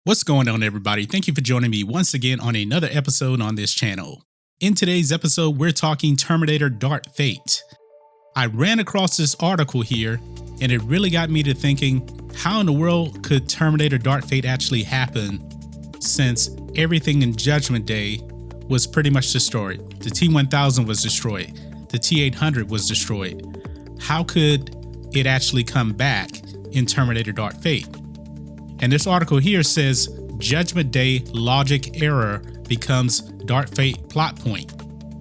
What's going on, everybody? Thank you for joining me once again on another episode on this channel. In today's episode, we're talking Terminator Dark Fate. I ran across this article here, and it really got me to thinking, how in the world could Terminator Dark Fate actually happen since everything in Judgment Day was pretty much destroyed? The T-1000 was destroyed. The T-800 was destroyed. How could it actually come back in Terminator Dark Fate? And this article here says Judgment Day logic error becomes Dark Fate plot point.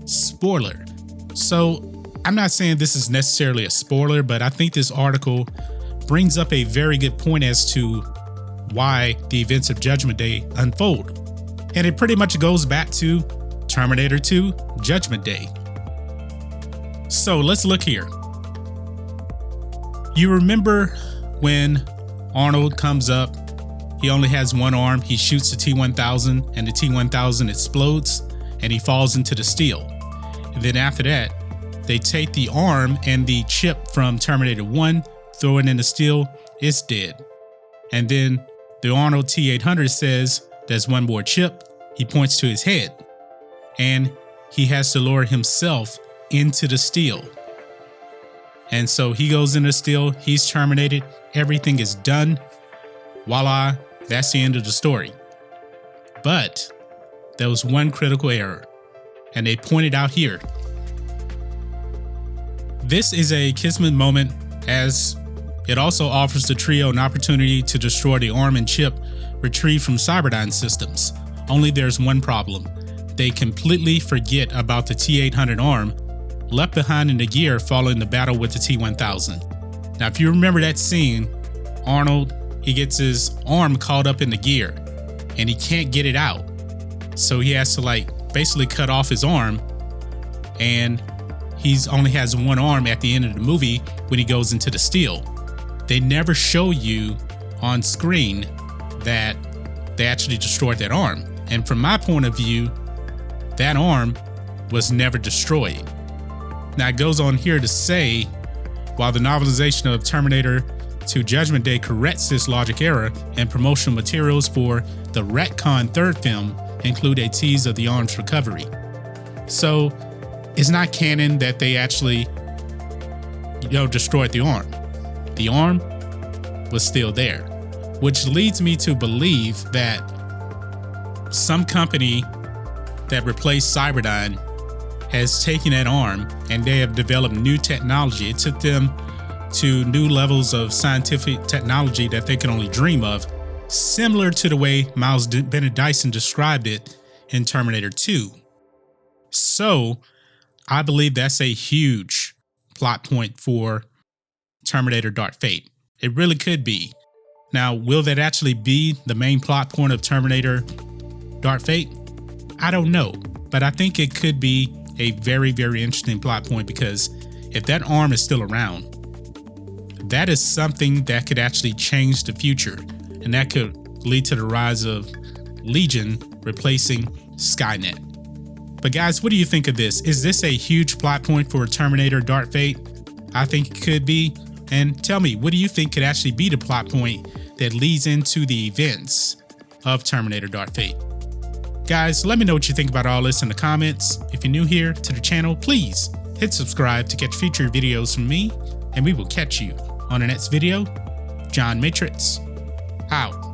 Spoiler. So I'm not saying this is necessarily a spoiler, but I think this article brings up a very good point as to why the events of Judgment Day unfold. And it pretty much goes back to Terminator 2 Judgment Day. So let's look here. You remember when Arnold comes up, he only has one arm, he shoots the T-1000 and the T-1000 explodes and he falls into the steel. And then after that, they take the arm and the chip from Terminator 1, throw it in the steel, it's dead. And then the Arnold T-800 says there's one more chip, he points to his head and he has to lower himself into the steel. And so he goes into the steel, he's terminated, everything is done. Voila, that's the end of the story. But there was one critical error, and they pointed out here. This is a Kismet moment, as it also offers the trio an opportunity to destroy the arm and chip retrieved from Cyberdyne Systems. Only there's one problem. They completely forget about the T-800 arm left behind in the gear following the battle with the T-1000. Now, if you remember that scene, Arnold, he gets his arm caught up in the gear and he can't get it out. So he has to basically cut off his arm, and he's only has one arm at the end of the movie when he goes into the steel. They never show you on screen that they actually destroyed that arm. And from my point of view, that arm was never destroyed. Now it goes on here to say, while the novelization of Terminator 2 Judgment Day corrects this logic error, and promotional materials for the retcon third film include a tease of the arm's recovery. So it's not canon that they actually, destroyed the arm. The arm was still there, which leads me to believe that some company that replaced Cyberdyne has taken that arm and they have developed new technology. It took them to new levels of scientific technology that they can only dream of, similar to the way Miles Bennett Dyson described it in Terminator 2. So I believe that's a huge plot point for Terminator Dark Fate. It really could be. Now, will that actually be the main plot point of Terminator Dark Fate? I don't know, but I think it could be a very, very interesting plot point, because if that arm is still around, that is something that could actually change the future, and that could lead to the rise of Legion replacing Skynet. But guys, what do you think of this? Is this a huge plot point for Terminator Dark Fate? I think it could be. And tell me, what do you think could actually be the plot point that leads into the events of Terminator Dark Fate? Guys, let me know what you think about all this in the comments. If you're new here to the channel, please hit subscribe to catch future videos from me, and we will catch you on the next video. John Matrix, out.